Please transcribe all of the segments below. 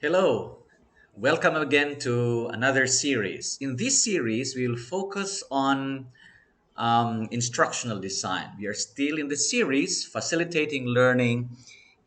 Hello, welcome again to another series. In this series, we will focus on instructional design. We are still in the series facilitating learning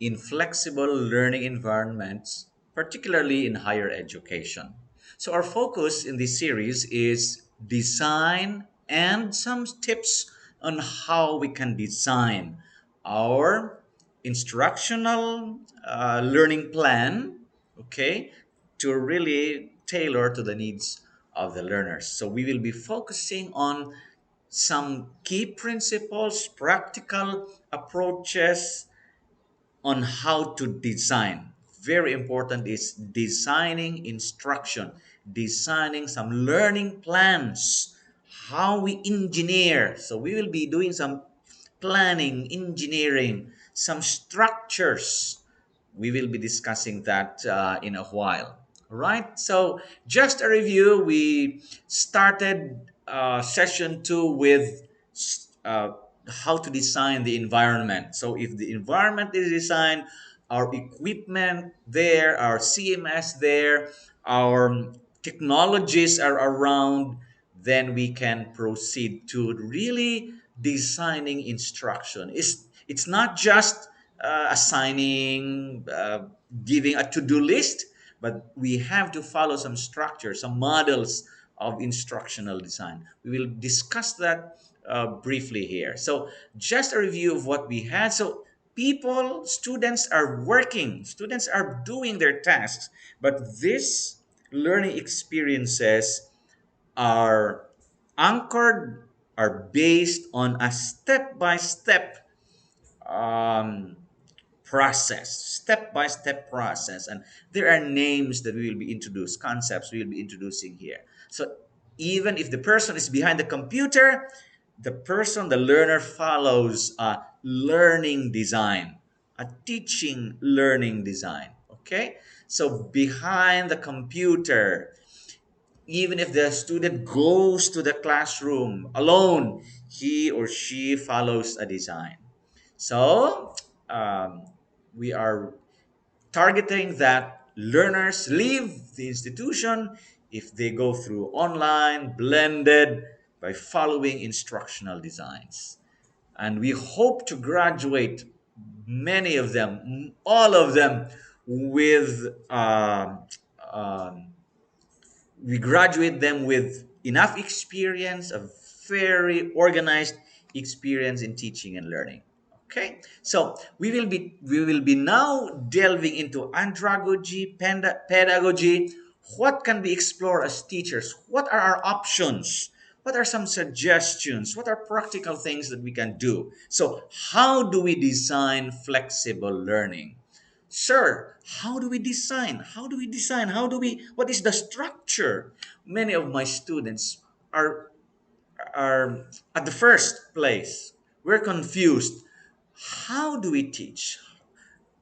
in flexible learning environments, particularly in higher education. So, our focus in this series is design and some tips on how we can design our instructional learning plan, okay, to really tailor to the needs of the learners. So, we will be focusing on some key principles, practical approaches on how to design. Very important is designing instruction, designing some learning plans, how we engineer. So we will be doing some planning, engineering, some structures. We will be discussing that in a while. All right. So just a review. We started session two with uh, how to design the environment. So if the environment is designed, our equipment there, our CMS there, our technologies are around, then we can proceed to really designing instruction. It's not just assigning, giving a to-do list, but we have to follow some structure, some models of instructional design. We will discuss that briefly here. So, just a review of what we had. So, students are working, students are doing their tasks, but these learning experiences are anchored, are based on a step by step step by step process. And there are names that we will be introduced, concepts we will be introducing here. So even if the person is behind the computer, the learner follows a learning design, a teaching learning design. Okay? So behind the computer, even if the student goes to the classroom alone, he or she follows a design. So um, we are targeting that learners leave the institution if they go through online, blended, by following instructional designs. And we hope to graduate many of them, all of them, with um, we graduate them with enough experience, a very organized experience in teaching and learning. Okay, so we will be now delving into andragogy, pedagogy. What can we explore as teachers? What are our options? What are some suggestions? What are practical things that we can do? So how do we design flexible learning? Sir, how do we design? How do we design? What is the structure? Many of my students are, are at the first place. We're confused. How do we teach?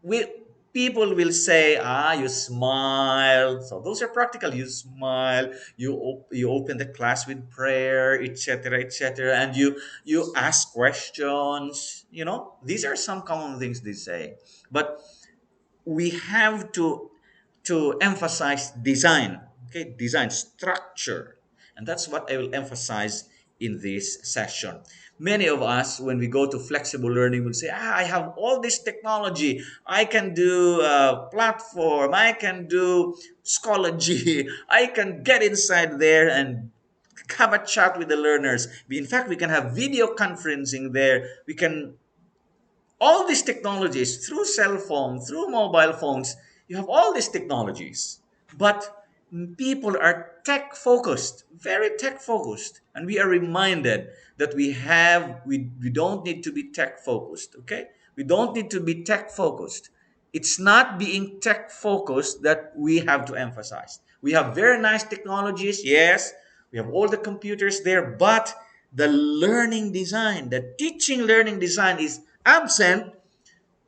We, people will say, you smile. So those are practical. You smile, you open the class with prayer, etc., etc., and you ask questions. These are some common things they say. But we have to emphasize design, okay, design structure, and that's what I will emphasize in this session. Many of us, when we go to flexible learning, will say, I have all this technology, I can do platform, I can do Schoology, I can get inside there and have a chat with the learners. In fact, we can have video conferencing there. We can all these technologies through cell phone, through mobile phones. You have all these technologies, but people are tech focused, very tech focused, and we are reminded that we don't need to be tech focused. Okay, we don't need to be tech focused. It's not being tech focused that we have to emphasize. We have very nice technologies, yes, we have all the computers there, but the learning design, the teaching learning design is absent.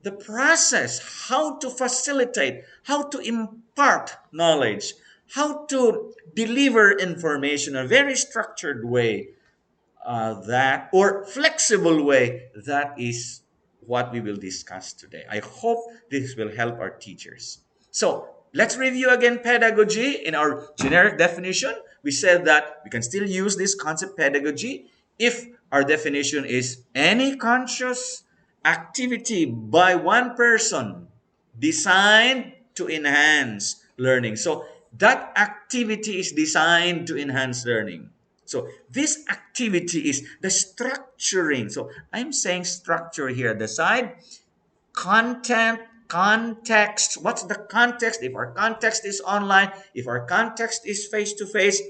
The process, how to facilitate, how to impart knowledge, how to deliver information in a very structured way, that or flexible way, that is what we will discuss today. I hope this will help our teachers. So Let's review again pedagogy. In our generic definition, we said that we can still use this concept pedagogy if our definition is any conscious activity by one person designed to enhance learning. So that activity is designed to enhance learning. So this activity is the structuring. So I'm saying structure here at the side. Content, context. What's the context? If our context is online, if our context is face to face,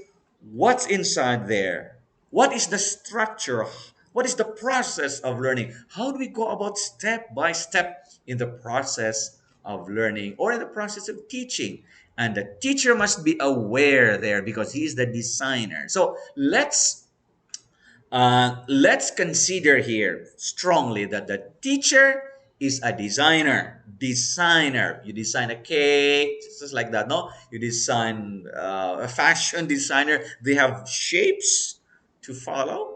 what's inside there? What is the structure? What is the process of learning? How do we go about step by step in the process of learning or in the process of teaching? And the teacher must be aware there because he is the designer. So let's consider here strongly that the teacher is a designer. Designer. You design a cake, just like that. No, you design a fashion designer. They have shapes to follow,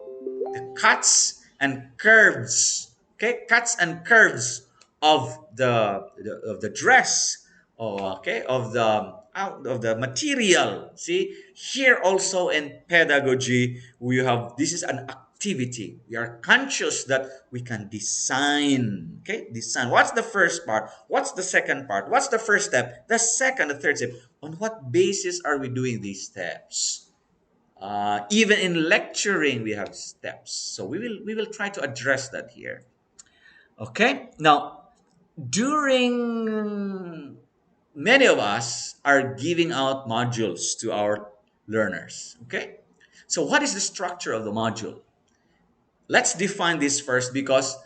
the cuts and curves. Okay, cuts and curves of the dress. Oh, okay, of the out of the material. See here also in pedagogy, we have this is an activity. We are conscious that we can design. Okay, design. What's the first part? What's the second part? What's the first step? The second, the third step. On what basis are we doing these steps? Even in lecturing, we have steps. So we will try to address that here. Okay. Now, during many of us are giving out modules to our learners. Okay. So what is the structure of the module? Let's define this first because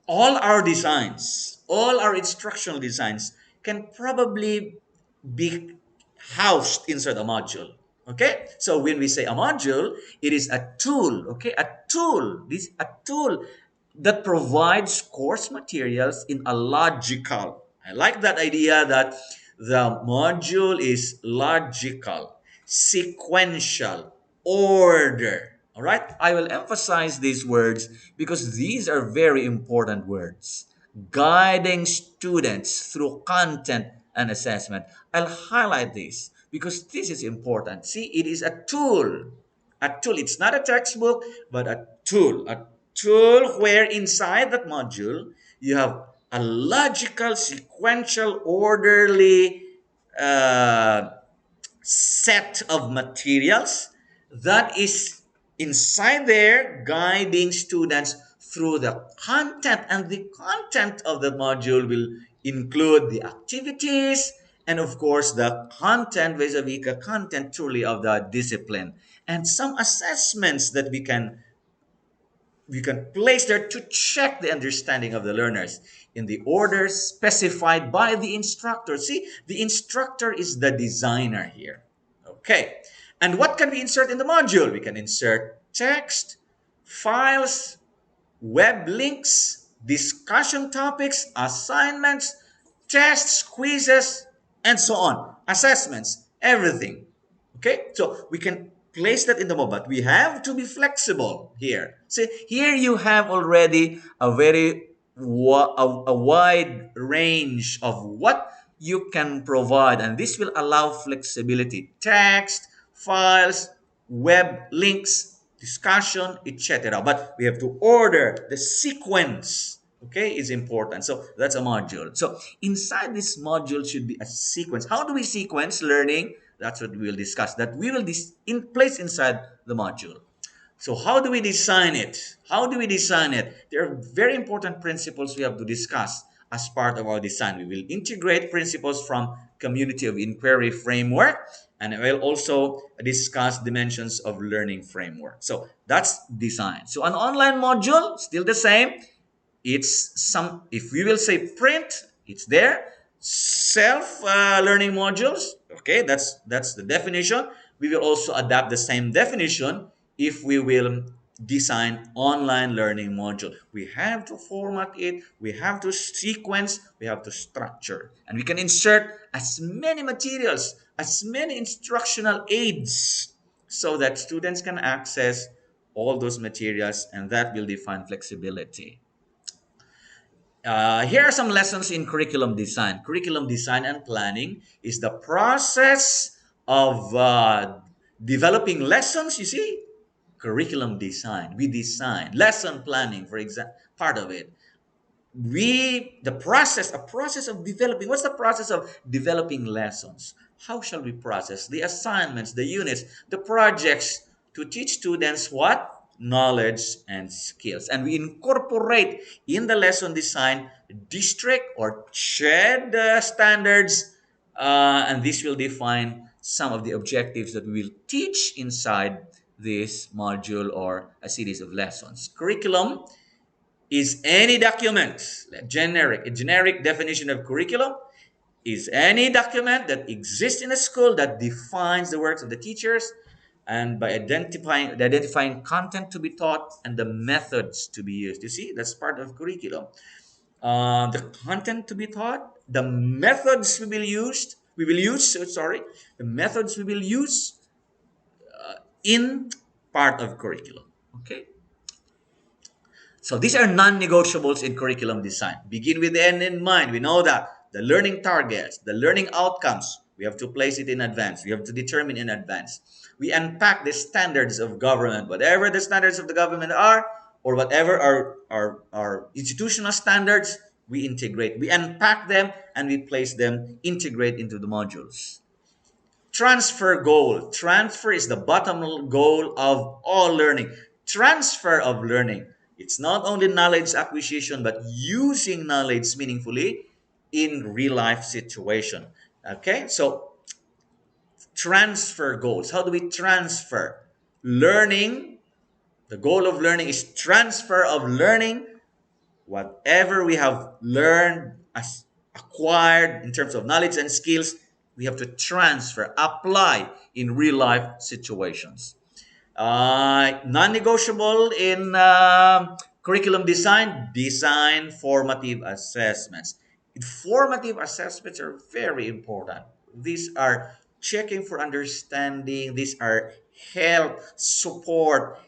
all our designs, all our instructional designs can probably be housed inside a module. Okay, so when we say a module, it is a tool. Okay, a tool. This a tool that provides course materials in a logical. I like that idea that the module is logical, sequential, order. All right, I will emphasize these words because these are very important words. Guiding students through content and assessment. I'll highlight this because this is important. See, it is a tool. A tool. It's not a textbook, but a tool. A tool where inside that module you have a logical, sequential, orderly uh, set of materials that is inside there guiding students through the content, and the content of the module will include the activities and of course the content vis-a-vis the content truly of the discipline and some assessments that we can place there to check the understanding of the learners in the order specified by the instructor. See, the instructor is the designer here. Okay. And what can we insert in the module? We can insert text, files, web links, discussion topics, assignments, tests, quizzes, and so on. Assessments, everything. Okay, so we can place that in the mobile, but we have to be flexible here. See, here you have already a very a wide range of what you can provide, and this will allow flexibility. Text, files, web links, discussion, etc. But we have to order the sequence. Okay, is important. So that's a module. So inside this module should be a sequence. How do we sequence learning? That's what we will discuss. That we will in place inside the module. So how do we design it? How do we design it? There are very important principles we have to discuss as part of our design. We will integrate principles from community of inquiry framework, and I will also discuss dimensions of learning framework. So that's design. So an online module, still the same. It's some, if we will say print, it's there. Self learning modules, okay, that's the definition. We will also adapt the same definition if we will design online learning module. We have to format it, we have to sequence, we have to structure, and we can insert as many materials, as many instructional aids so that students can access all those materials, and that will define flexibility. Here are some lessons in curriculum design. Curriculum design and planning is the process of developing lessons. You see, curriculum design. We design lesson planning, for example, part of it. The process, a process of developing. What's the process of developing lessons? How shall we process the assignments, the units, the projects to teach students what? Knowledge and skills. And we incorporate in the lesson design district or shared standards, and this will define some of the objectives that we will teach inside this module or a series of lessons. Curriculum is any document, a generic definition of curriculum is any document that exists in a school that defines the works of the teachers and by identifying content to be taught and the methods to be used. You see, that's part of curriculum. The content to be taught, the methods we will use, sorry, the methods we will use in part of curriculum. Okay. So these are non-negotiables in curriculum design. Begin with the end in mind. We know that the learning targets, the learning outcomes, we have to place it in advance. We have to determine in advance. We unpack the standards of government, whatever the standards of the government are, or whatever our institutional standards, we integrate. We unpack them and we place them, integrate into the modules. Transfer goal. Transfer is the bottom goal of all learning. Transfer of learning. It's not only knowledge acquisition, but using knowledge meaningfully in real life situation. Okay, so transfer goals. How do we transfer learning? The goal of learning is transfer of learning. Whatever we have learned, as acquired in terms of knowledge and skills, we have to transfer, apply in real life situations. Non-negotiable in curriculum design, design formative assessments. Formative assessments are very important. These are checking for understanding. These are help, support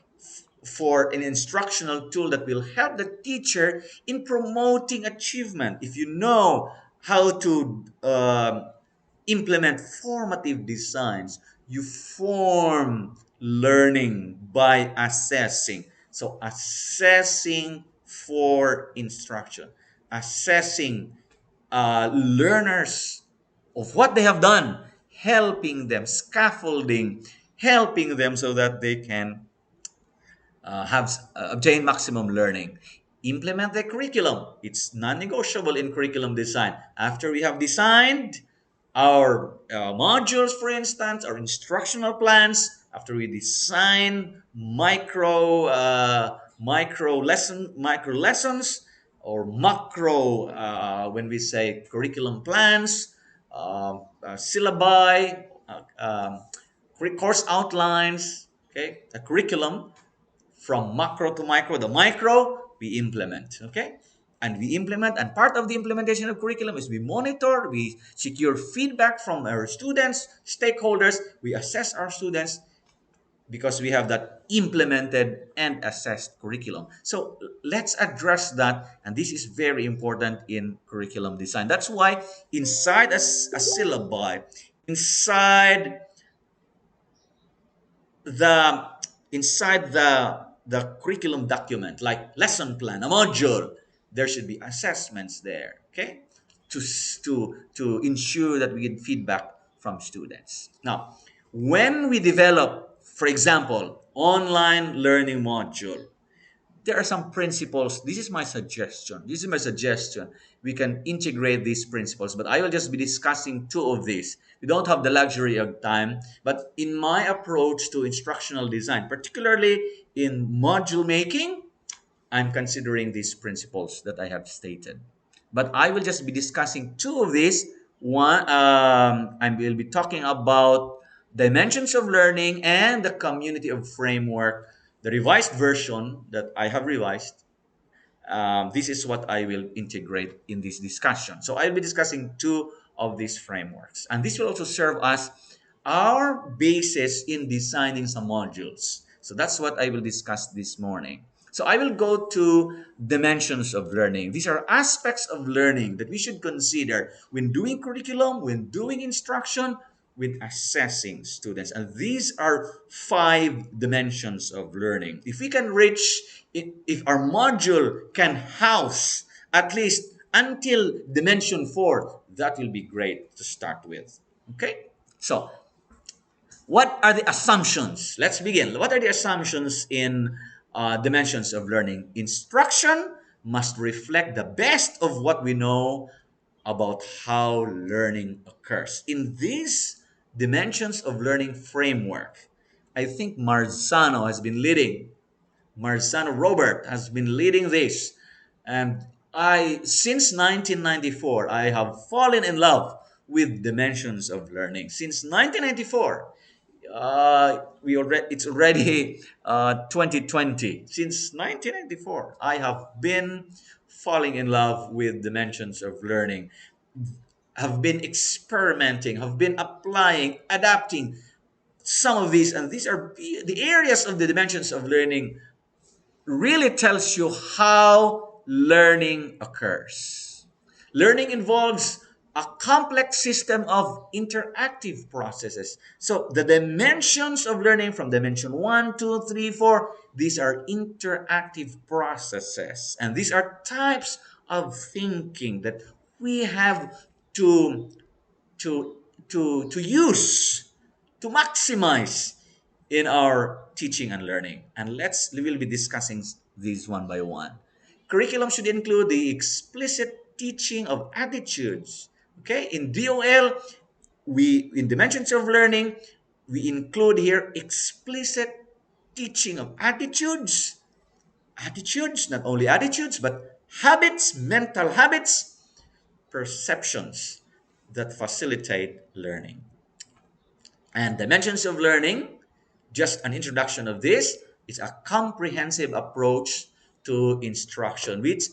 for an instructional tool that will help the teacher in promoting achievement. If you know how to implement formative designs, you form learning by assessing. So, assessing for instruction, assessing learners of what they have done, helping them, scaffolding, helping them so that they can obtain maximum learning. Implement the curriculum. It's non-negotiable in curriculum design. After we have designed our modules, for instance, our instructional plans, after we design micro lessons, or macro when we say curriculum plans, syllabi, course outlines, okay, a curriculum from macro to micro. The micro we implement, okay, and we implement, and part of the implementation of curriculum is we monitor, we secure feedback from our students, stakeholders, we assess our students because we have that implemented and assessed curriculum. So let's address that, and this is very important in curriculum design. That's why inside a syllabi, inside the the curriculum document, like lesson plan, a module, there should be assessments there, okay, to ensure that we get feedback from students. Now, when we develop, for example, online learning module, there are some principles. This is my suggestion. We can integrate these principles, but I will just be discussing two of these. We don't have the luxury of time, but in my approach to instructional design, particularly in module making, I'm considering these principles that I have stated. But I will just be discussing two of these. One, I will be talking about dimensions of learning and the community of framework, the revised version that I have revised. This is what I will integrate in this discussion. So I'll be discussing two of these frameworks, and this will also serve as our basis in designing some modules. So that's what I will discuss this morning. So I will go to dimensions of learning. These are aspects of learning that we should consider when doing curriculum, when doing instruction, when assessing students. And these are five dimensions of learning. If we can reach, if our module can house at least until dimension four, that will be great to start with. Okay? So what are the assumptions? Let's begin. What are the assumptions in dimensions of learning? Instruction must reflect the best of what we know about how learning occurs. In these dimensions of learning framework, I think Marzano has been leading. Marzano Robert has been leading this. And since 1994, I have fallen in love with dimensions of learning. Since 1994, it's already 2020. Since 1994, I have been falling in love with dimensions of learning, have been experimenting, have been applying, adapting some of these, and these are the areas of the dimensions of learning really tells you how learning occurs. Learning involves a complex system of interactive processes. So the dimensions of learning from dimension one, 2, 3, 4, these are interactive processes. And these are types of thinking that we have to to to use, to maximize in our teaching and learning. And we will be discussing these one by one. Curriculum should include the explicit teaching of attitudes. Okay, in DOL, we in dimensions of learning, we include here explicit teaching of attitudes, not only attitudes, but habits, mental habits, perceptions that facilitate learning. And dimensions of learning, just an introduction of this, is a comprehensive approach to instruction, which,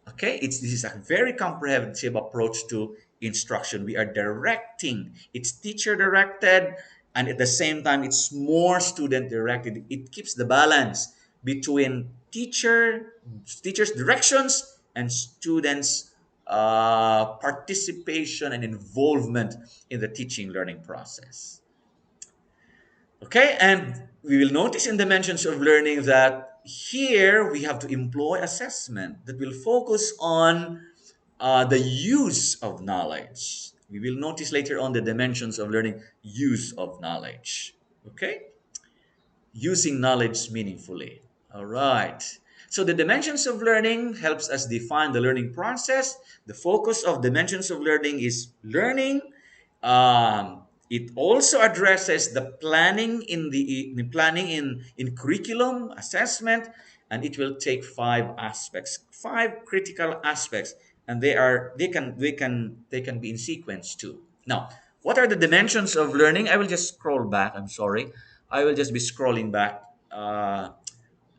okay, this is a very comprehensive approach to instruction. We are directing, it's teacher directed, and at the same time, it's more student directed. It keeps the balance between teachers' directions and students' participation and involvement in the teaching learning process. Okay, and we will notice in dimensions of learning that here we have to employ assessment that will focus on the use of knowledge. We will notice later on the dimensions of learning, use of knowledge. Okay, using knowledge meaningfully. All right. So the dimensions of learning helps us define the learning process. The focus of dimensions of learning is learning. It also addresses the planning in curriculum assessment, and it will take five aspects, five critical aspects, and they can be in sequence too. Now, what are the dimensions of learning? I will just scroll back. I'm sorry. I will just be scrolling back.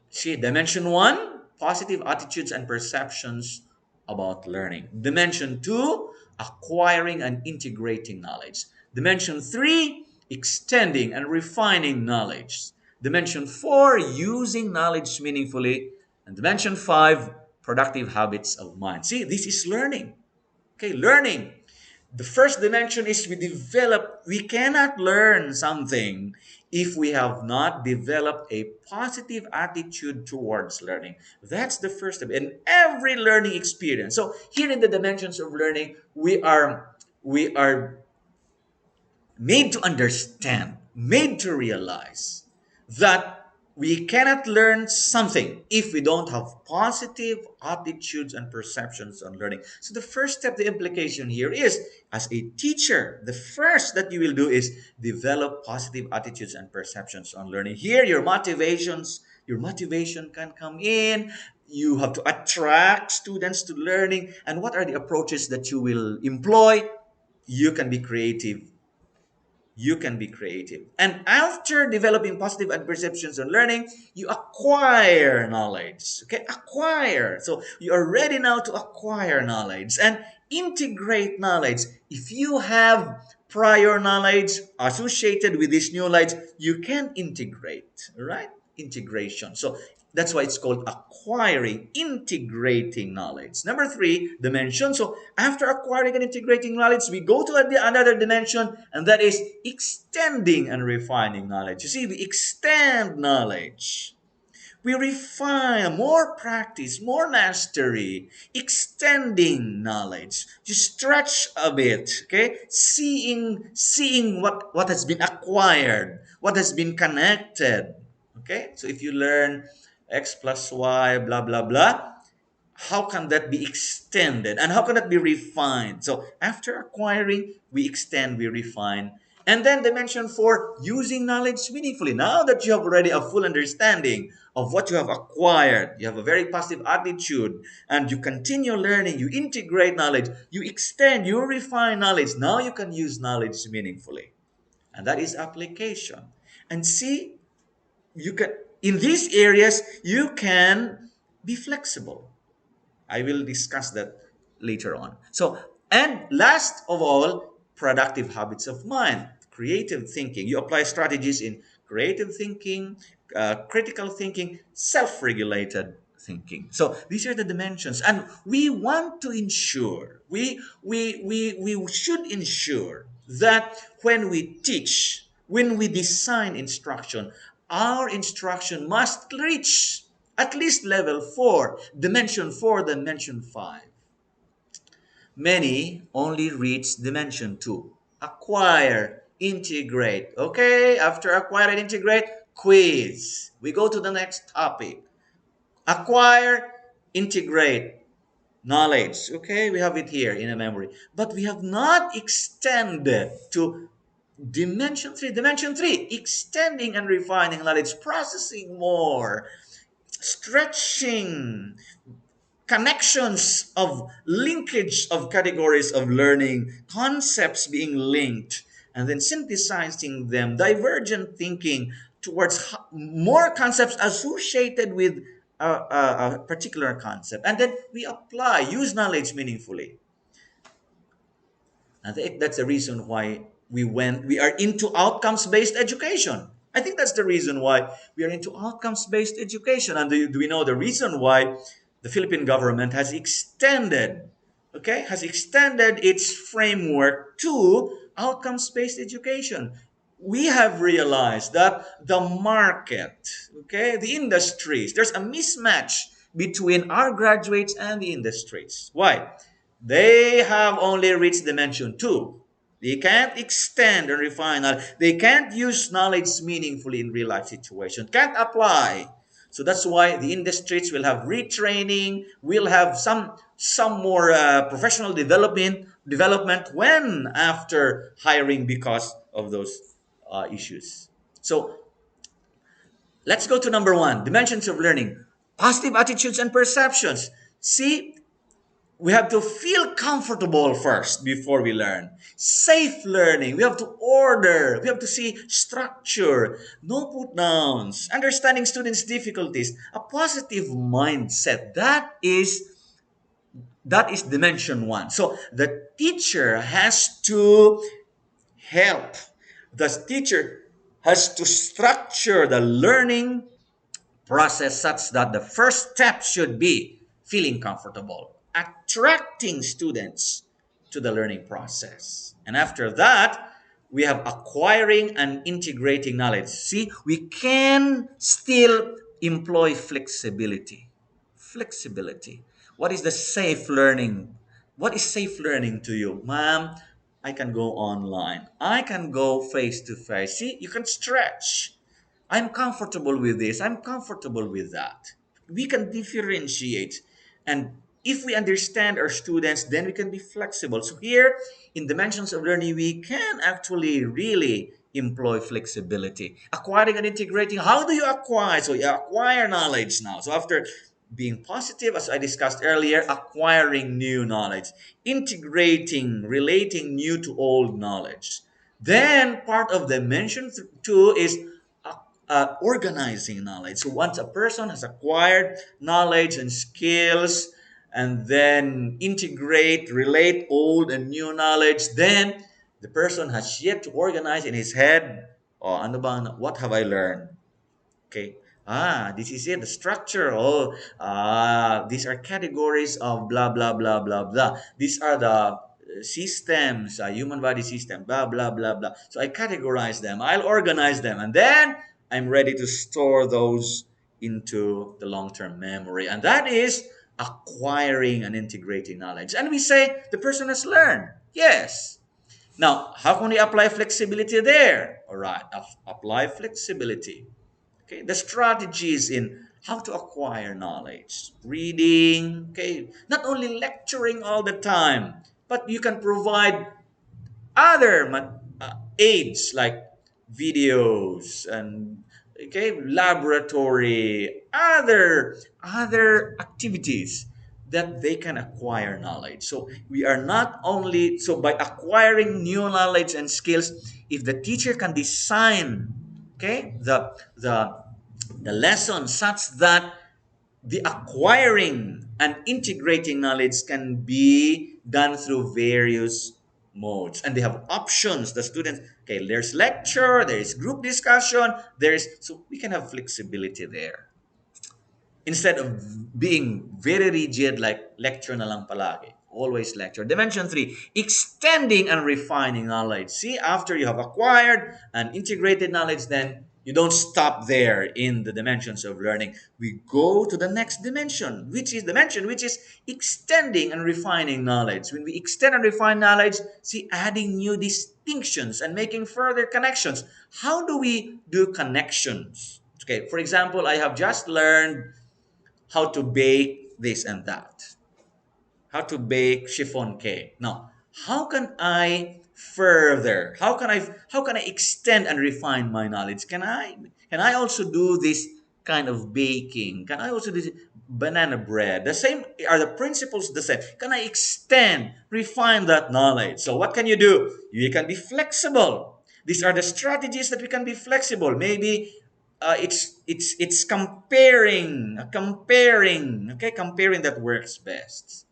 See, dimension one, positive attitudes and perceptions about learning. Dimension two, acquiring and integrating knowledge. Dimension three, extending and refining knowledge. Dimension four, using knowledge meaningfully. And dimension five, productive habits of mind. See, this is learning. Okay, learning. The first dimension is we cannot learn something if we have not developed a positive attitude towards learning. That's the first step in every learning experience. So here in the dimensions of learning, we are made to understand, made to realize that we cannot learn something if we don't have positive attitudes and perceptions on learning. So the first step, the implication here is, as a teacher, the first that you will do is develop positive attitudes and perceptions on learning. Here, your motivation can come in. You have to attract students to learning. And what are the approaches that you will employ? You can be creative, and after developing positive perceptions on learning, you acquire knowledge. Okay, acquire. So you are ready now to acquire knowledge and integrate knowledge. If you have prior knowledge associated with this new knowledge, you can integrate. All right. integration. So that's why it's called acquiring, integrating knowledge. Number three, dimension. So after acquiring and integrating knowledge, we go to another dimension, and that is extending and refining knowledge. You see, we extend knowledge. We refine more practice, more mastery, extending knowledge. You stretch a bit, okay? Seeing what has been acquired, what has been connected. Okay? So if you learn x plus y, blah blah blah, how can that be extended and how can that be refined? So after acquiring, we extend, we refine. And then dimension four, using knowledge meaningfully. Now that you have already a full understanding of what you have acquired, you have a very positive attitude, and you continue learning, you integrate knowledge, you extend, you refine knowledge. Now you can use knowledge meaningfully. And that is application. And see, you can, in these areas, you can be flexible. I will discuss that later on. So, and last of all, productive habits of mind, creative thinking. You apply strategies in creative thinking, critical thinking, self regulated thinking. So, these are the dimensions. And we want to ensure, we should ensure that when we teach, when we design instruction, our instruction must reach at least level 4, dimension 4, dimension 5. Many only reach dimension 2. Acquire, integrate. Okay, after acquire and integrate, quiz. We go to the next topic. Acquire, integrate knowledge. Okay, we have it here in a memory. But we have not extended to dimension 3. Dimension 3, extending and refining knowledge, processing more, stretching connections of linkage of categories of learning, concepts being linked, and then synthesizing them, divergent thinking towards more concepts associated with a particular concept. And then we apply, use knowledge meaningfully. I think that's the reason why we are into outcomes-based education. I think that's the reason why we are into outcomes-based education. And do we know the reason why the Philippine government has extended its framework to outcomes-based education? We have realized that the market, okay, the industries, there's a mismatch between our graduates and the industries. Why? They have only reached dimension 2. They can't extend and refine knowledge. They can't use knowledge meaningfully in real life situations. Can't apply. So that's why the industries will have retraining, will have some more professional development when after hiring because of those issues. So let's go to number 1, dimensions of learning, positive attitudes and perceptions. See, we have to feel comfortable first before we learn. Safe learning. We have to order. We have to see structure. No put downs. Understanding students' difficulties. A positive mindset. That is dimension 1. So the teacher has to help. The teacher has to structure the learning process such that the first step should be feeling comfortable, attracting students to the learning process. And after that, we have acquiring and integrating knowledge. See, we can still employ flexibility. Flexibility. What is the safe learning? What is safe learning to you? Ma'am, I can go online. I can go face to face. See, you can stretch. I'm comfortable with this. I'm comfortable with that. We can differentiate. And if we understand our students, then we can be flexible. So here in dimensions of learning, we can actually really employ flexibility. Acquiring and integrating. How do you acquire? So you acquire knowledge now. So after being positive, as I discussed earlier, acquiring new knowledge, integrating, relating new to old knowledge. Then part of dimension 2 is organizing knowledge. So once a person has acquired knowledge and skills, and then integrate, relate old and new knowledge, then the person has yet to organize in his head, oh, ano ba, what have I learned? Okay, This is it, the structure. These are categories of blah, blah, blah, blah, blah. These are the systems, human body system, blah, blah, blah, blah. So I categorize them, I'll organize them, and then I'm ready to store those into the long term memory. And that is acquiring and integrating knowledge. And we say the person has learned. Yes. Now, how can we apply flexibility there? All right, apply flexibility. Okay, the strategies in how to acquire knowledge, reading. Okay, not only lecturing all the time, but you can provide other aids like videos and okay laboratory, other activities that they can acquire knowledge. So we are not only so by acquiring new knowledge and skills, if the teacher can design okay the lesson such that the acquiring and integrating knowledge can be done through various modes, and they have options. The students, okay, there's lecture, there is group discussion, there is, so we can have flexibility there instead of being very rigid like lecture na lang palagi. Always lecture. Dimension 3, extending and refining knowledge. See, after you have acquired and integrated knowledge, then you don't stop there in the dimensions of learning. We go to the next dimension, which is extending and refining knowledge. When we extend and refine knowledge, see, adding new distinctions and making further connections. How do we do connections? Okay, for example, I have just learned how to bake this and that, how to bake chiffon cake. Now, how can I further? How can I extend and refine my knowledge? Can I also do this kind of baking? Can I also do this banana bread? The same, are the principles the same? Can I extend, refine that knowledge? So what can you do? You can be flexible. These are the strategies that we can be flexible. Maybe it's comparing, okay, comparing that works best.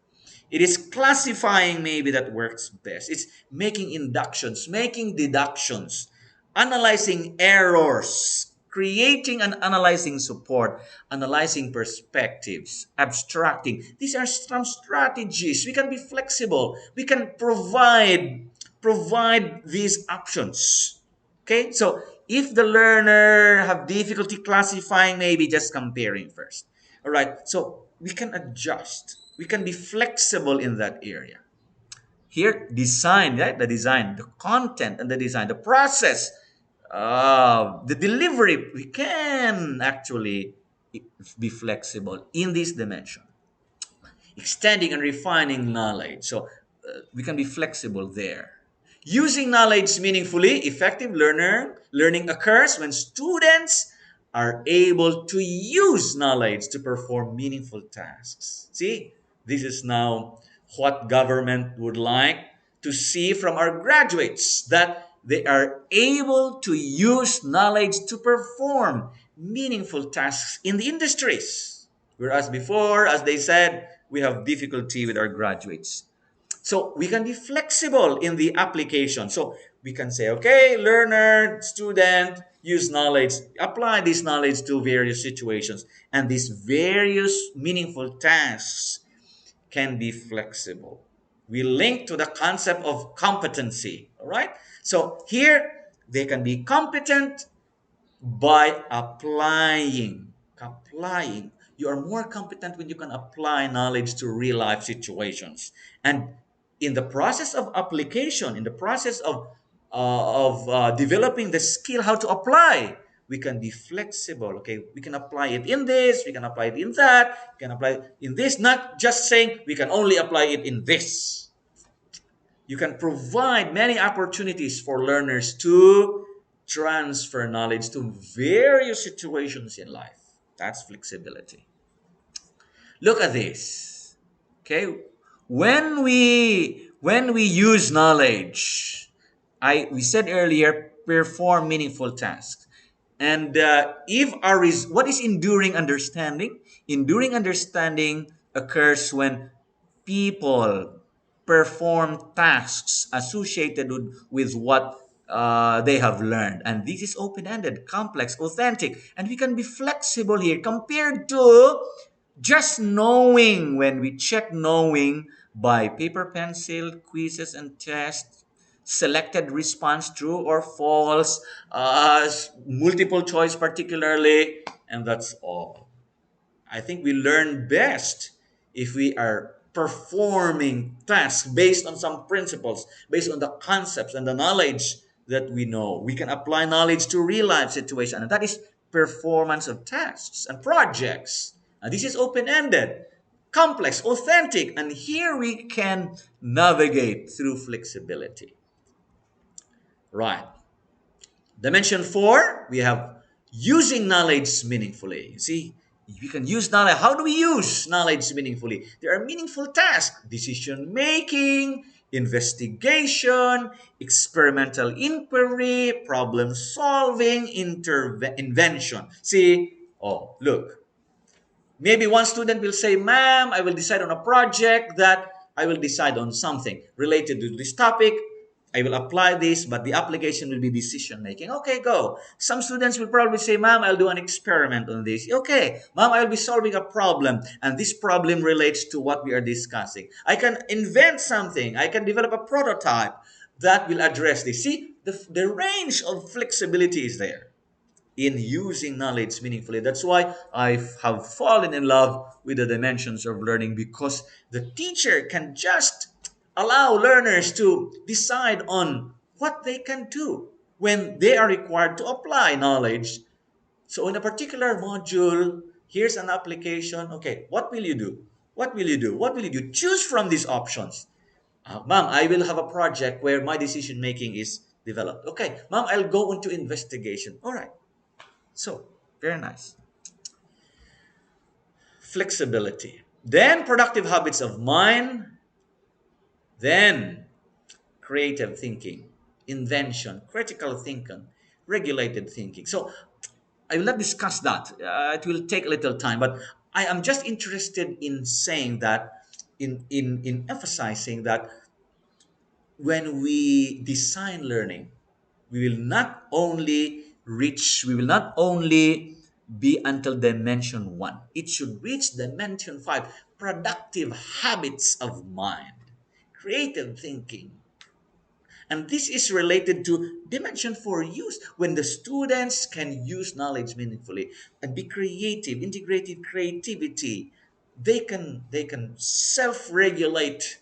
It is classifying maybe that works best. It's making inductions, making deductions, analyzing errors, creating and analyzing support, analyzing perspectives, abstracting. These are some strategies. We can be flexible. We can provide these options. Okay? So if the learner have difficulty classifying, maybe just comparing first. All right. So we can adjust. We can be flexible in that area. Here, design, right? The design, the content and the design, the process, the delivery, we can actually be flexible in this dimension. Extending and refining knowledge. So we can be flexible there. Using knowledge meaningfully, effective learning occurs when students are able to use knowledge to perform meaningful tasks. See, this is now what government would like to see from our graduates, that they are able to use knowledge to perform meaningful tasks in the industries. Whereas before, as they said, we have difficulty with our graduates. So we can be flexible in the application. So we can say, okay, learner, student, use knowledge, apply this knowledge to various situations. And these various meaningful tasks can be flexible. We link to the concept of competency. All right. So here they can be competent by applying. You are more competent when you can apply knowledge to real life situations. And in the process of application, in the process of developing the skill how to apply, we can be flexible. Okay, we can apply it in this, we can apply it in that, we can apply it in this, not just saying we can only apply it in this. You can provide many opportunities for learners to transfer knowledge to various situations in life. That's flexibility. Look at this. Okay? When we use knowledge, I we said earlier, perform meaningful tasks. And if what is enduring understanding? Enduring understanding occurs when people perform tasks associated with what they have learned. And this is open ended, complex, authentic, and we can be flexible here compared to just knowing. When we check knowing by paper, pencil, quizzes, and tests, selected response, true or false, multiple choice, particularly, and that's all. I think we learn best if we are performing tasks based on some principles, based on the concepts and the knowledge that we know. We can apply knowledge to real life situation, and that is performance of tasks and projects. And this is open ended, complex, authentic, and here we can navigate through flexibility. Right. Dimension four, we have using knowledge meaningfully. You see, we can use knowledge. How do we use knowledge meaningfully? There are meaningful tasks: decision making, investigation, experimental inquiry, problem solving, invention. See, oh, look, maybe one student will say, ma'am, I will decide on a project that I will decide on something related to this topic. I will apply this, but the application will be decision making. Okay, go. Some students will probably say, ma'am, I'll do an experiment on this. Okay, ma'am, I'll be solving a problem, and this problem relates to what we are discussing. I can invent something. I can develop a prototype that will address this. See, the range of flexibility is there in using knowledge meaningfully. That's why I have fallen in love with the dimensions of learning, because the teacher can just allow learners to decide on what they can do when they are required to apply knowledge. So, in a particular module, here's an application. Okay, what will you do? What will you do? What will you do? Choose from these options. Ma'am, I will have a project where my decision making is developed. Okay, ma'am, I'll go into investigation. All right. So, very nice. Flexibility. Then productive habits of mind. Then creative thinking, invention, critical thinking, regulated thinking. So, I will not discuss that. It will take a little time, but I am just interested in saying that, in emphasizing that when we design learning, we will not only be until dimension one. It should reach dimension five, productive habits of mind, creative thinking. And this is related to dimension four, use, when the students can use knowledge meaningfully and be creative, integrated creativity. They can self-regulate.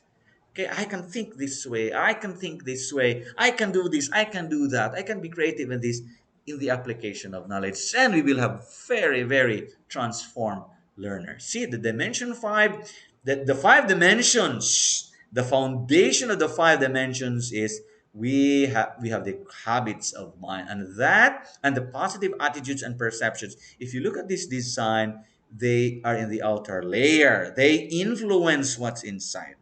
Okay, I can think this way. I can think this way. I can do this. I can do that. I can be creative in this, in the application of knowledge. And we will have very, very transformed learners. See, the dimension five, the five dimensions, the foundation of the five dimensions is we have the habits of mind, and that and the positive attitudes and perceptions. If you look at this design, they are in the outer layer. They influence what's inside.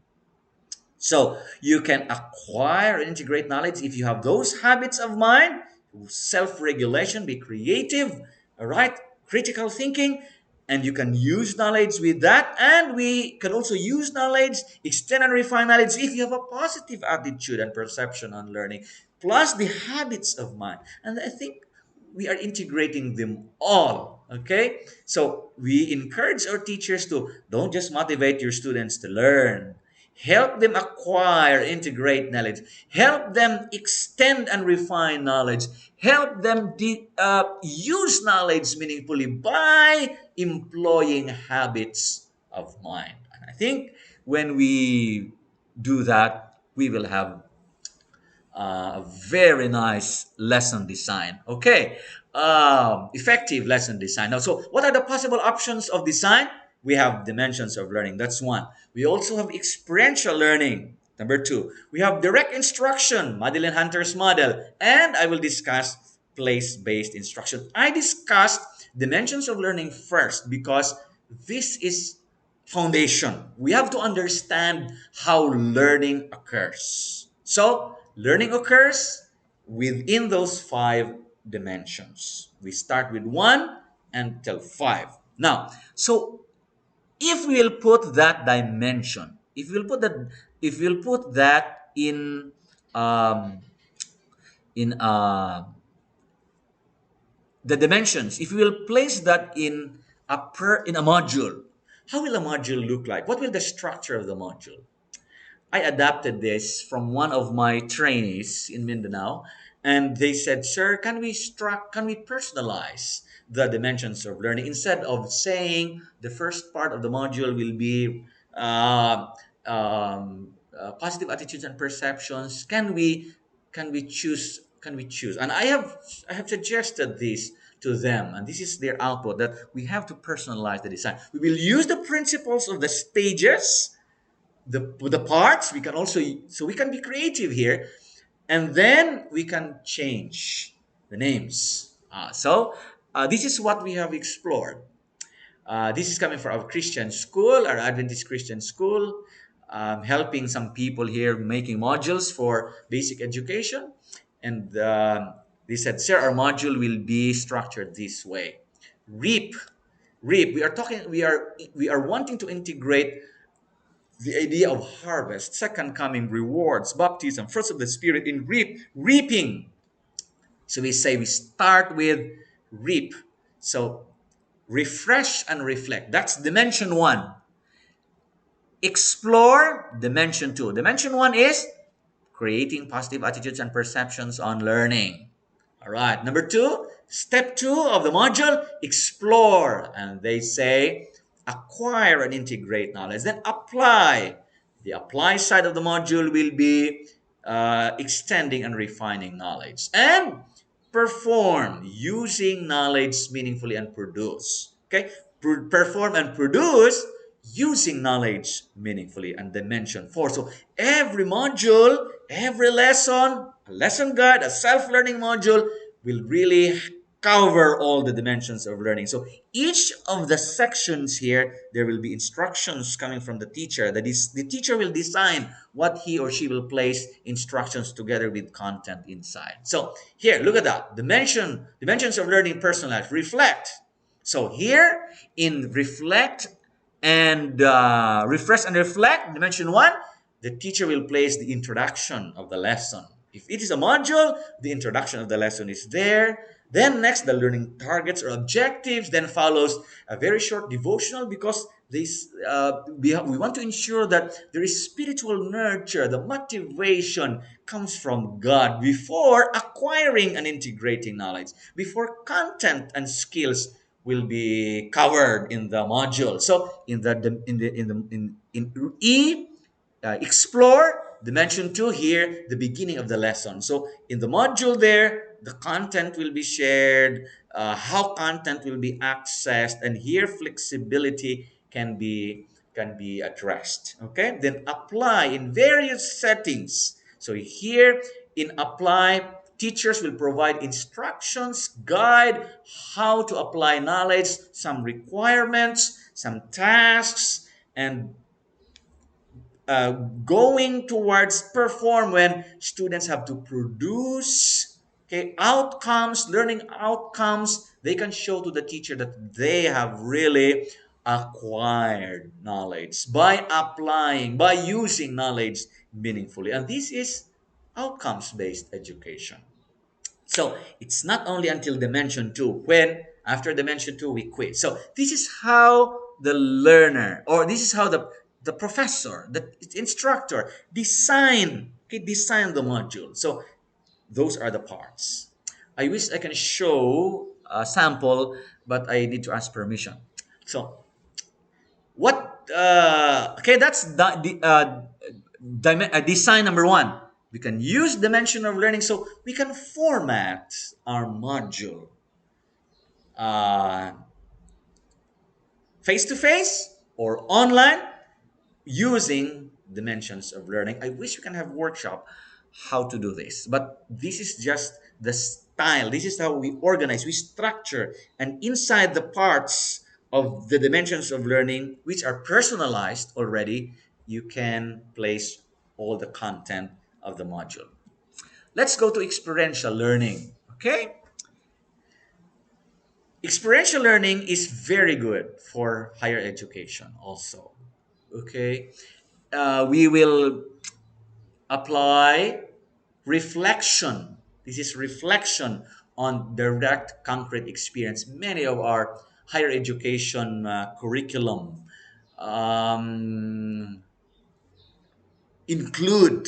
So you can acquire and integrate knowledge if you have those habits of mind: self-regulation, be creative, all right, critical thinking, and you can use knowledge with that. And we can also use knowledge, extend and refine knowledge if you have a positive attitude and perception on learning, plus the habits of mind. And I think we are integrating them all. Okay, so we encourage our teachers to don't just motivate your students to learn, help them acquire, integrate knowledge, help them extend and refine knowledge, help them use knowledge meaningfully by employing habits of mind. And I think when we do that, we will have a very nice lesson design. Okay, effective lesson design. Now, so what are the possible options of design? We have dimensions of learning. That's one. We also have experiential learning. Number two, we have direct instruction, Madeline Hunter's model, and I will discuss place-based instruction. I discussed dimensions of learning first because this is foundation. We have to understand how learning occurs. So, learning occurs within those five dimensions. We start with one until five. Now, so if we'll put that dimension, if we'll put that in um, in the dimensions, if we will place that in in a module, how will a module look like? What will the structure of the module? I adapted this from one of my trainees in Mindanao, and they said, "Sir, can we personalize the dimensions of learning instead of saying the first part of the module will be positive attitudes and perceptions? Can we choose?" And I have suggested this to them, and this is their output, that we have to personalize the design. We will use the principles of the stages, the parts. We can also, so we can be creative here, and then we can change the names. This is what we have explored. This is coming from our Christian school, our Adventist Christian school, helping some people here making modules for basic education. And they said, "Sir, our module will be structured this way. Reap, reap. We are wanting to integrate the idea of harvest, second coming, rewards, baptism, fruits of the Spirit in reaping." So we say we start with reap. So refresh and reflect. That's dimension one. Explore, dimension two. Dimension one is creating positive attitudes and perceptions on learning. All right. Number two, step two of the module, explore. And they say acquire and integrate knowledge. Then apply. The apply side of the module will be extending and refining knowledge. And perform, using knowledge meaningfully and produce. Okay. Perform and produce, using knowledge meaningfully, and dimension four. So every module, every lesson, a lesson guide, a self-learning module will really cover all the dimensions of learning. So each of the sections here, there will be instructions coming from the teacher. That is, the teacher will design what he or she will place instructions together with content inside. So here, look at that. Dimensions of learning, personalized, reflect. So here in reflect and refresh and reflect, dimension one, the teacher will place the introduction of the lesson. If it is a module, the introduction of the lesson is there. Then next, the learning targets or objectives. Then follows a very short devotional, because we want to ensure that there is spiritual nurture. The motivation comes from God before acquiring and integrating knowledge, before content and skills will be covered in the module. So in E, explore, dimension two here, the beginning of the lesson. So in the module there, the content will be shared, how content will be accessed, and here flexibility can be addressed. Okay, then apply in various settings. So here in apply, teachers will provide instructions, guide how to apply knowledge, some requirements, some tasks, and uh, going towards perform, when students have to produce, okay, outcomes, learning outcomes. They can show to the teacher that they have really acquired knowledge by applying, by using knowledge meaningfully. And this is outcomes based education. So it's not only until dimension two, when after dimension two we quit. So this is how the learner, or this is how the professor, the instructor design the module. So those are the parts. I wish I can show a sample, but I need to ask permission. So what? Okay, that's design number one. We can use dimension of learning, so we can format our module uh, face to face or online using dimensions of learning. I wish we can have workshop how to do this, but this is just the style. This is how we organize, we structure, and inside the parts of the dimensions of learning, which are personalized already, you can place all the content of the module. Let's go to experiential learning. Okay, experiential learning is very good for higher education also. Okay, we will apply reflection. This is reflection on direct, concrete experience. Many of our higher education curriculum um, include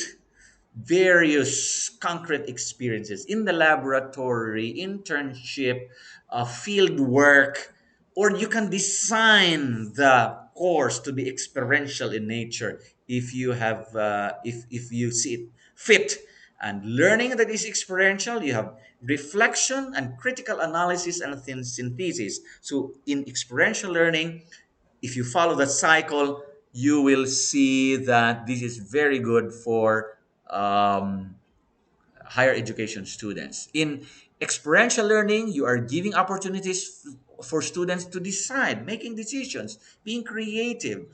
various concrete experiences in the laboratory, internship, field work, or you can design the course to be experiential in nature if you have if you see it fit. And learning that is experiential, you have reflection and critical analysis and synthesis. So in experiential learning, if you follow that cycle, you will see that this is very good for um, higher education students. In experiential learning, you are giving opportunities for students to decide, making decisions, being creative,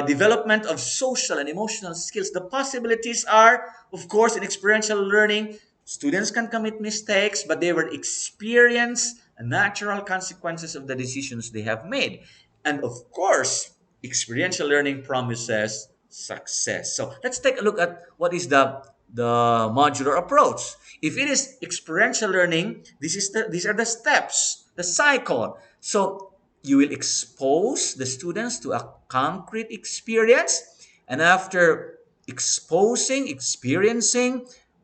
development of social and emotional skills. The possibilities are, of course, in experiential learning, students can commit mistakes, but they will experience natural consequences of the decisions they have made. And of course, experiential learning promises success. So let's take a look at what is the modular approach. If it is experiential learning, these are the steps, the cycle. So you will expose the students to a concrete experience, and after experiencing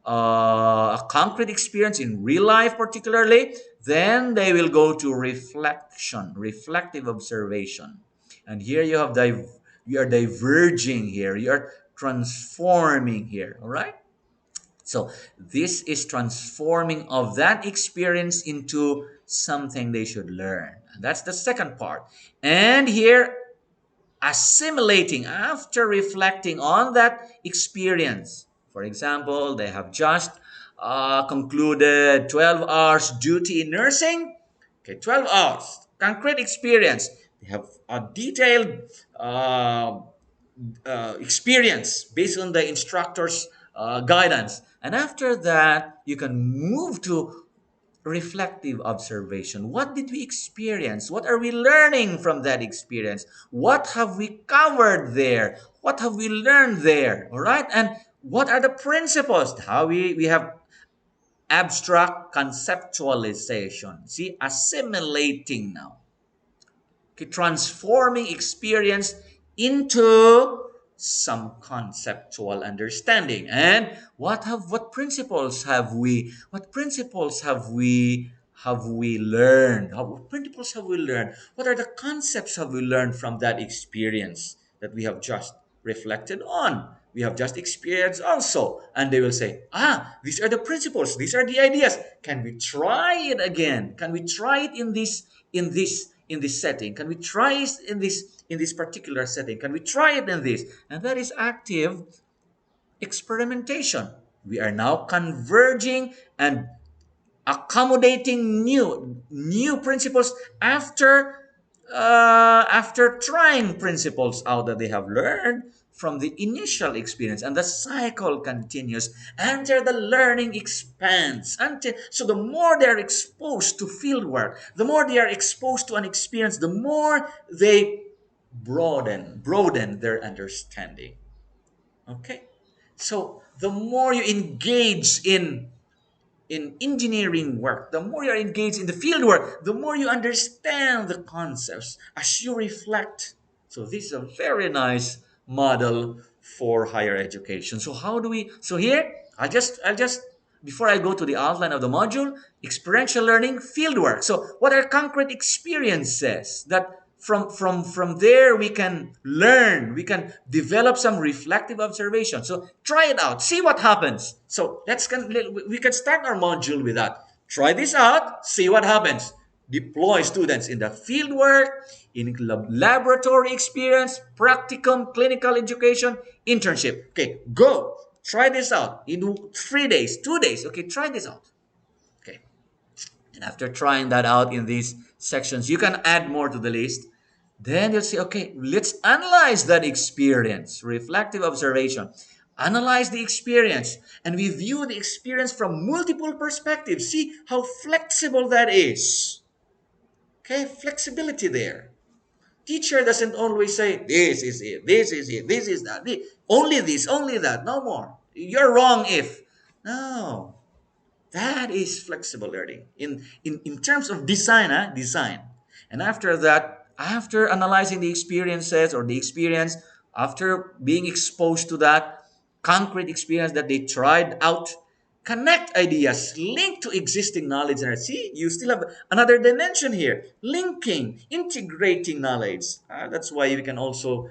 a concrete experience in real life, particularly, then they will go to reflection, reflective observation. And here you are diverging here. You are transforming here. All right. So this is transforming of that experience into something they should learn. And that's the second part. And here, assimilating after reflecting on that experience. For example, they have just concluded 12 hours duty in nursing. Okay, 12 hours, concrete experience. They have a detailed experience based on the instructor's guidance. And after that, you can move to reflective observation. What did we experience? What are we learning from that experience? What have we covered there? What have we learned there? All right. And what are the principles? How we have abstract conceptualization. See, assimilating now. Okay, transforming experience into some conceptual understanding. And what principles have we learned? What principles have we learned? What are the concepts have we learned from that experience that we have just reflected on, we have just experienced also? And they will say, these are the principles, these are the ideas. Can we try it again? Can we try it in this setting? Can we try it in this particular setting? Can we try it in this? And that is active experimentation. We are now converging and accommodating new principles after trying principles out that they have learned from the initial experience, and the cycle continues until the learning expands. Until so the more they are exposed to field work, the more they are exposed to an experience, the more they broaden their understanding. Okay, so the more you engage in engineering work, the more you're engaged in the field work, the more you understand the concepts as you reflect. So this is a very nice model for higher education. So how do we? So here, I'll just before I go to the outline of the module, experiential learning, field work. So what are concrete experiences that from there we can learn, we can develop some reflective observation. So try it out, see what happens. So we can start our module with that. Try this out, see what happens. Deploy students in the field work, in laboratory experience, practicum, clinical education, internship. Okay, go try this out in 3 days, 2 days. Okay, try this out. Okay, and after trying that out in these sections, you can add more to the list. Then you'll say, okay, let's analyze that experience. Reflective observation. Analyze the experience. And we view the experience from multiple perspectives. See how flexible that is. Okay, flexibility there. Teacher doesn't always say, this is it, this is it, this is that. Only this, only that, no more. You're wrong if. No. That is flexible learning. In terms of design, design. And after that, after analyzing the experiences or the experience, after being exposed to that concrete experience that they tried out, connect ideas, link to existing knowledge. And see, you still have another dimension here: linking, integrating knowledge. That's why we can also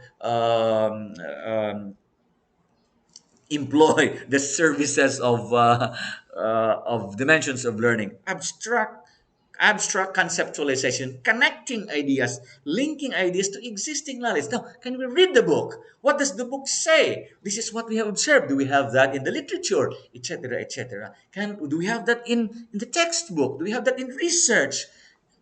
employ the services of dimensions of learning: abstract conceptualization, connecting ideas, linking ideas to existing knowledge. Now, can we read the book? What does the book say? This is what we have observed. Do we have that in the literature, etc., etc.? Can do we have that in the textbook? Do we have that in research?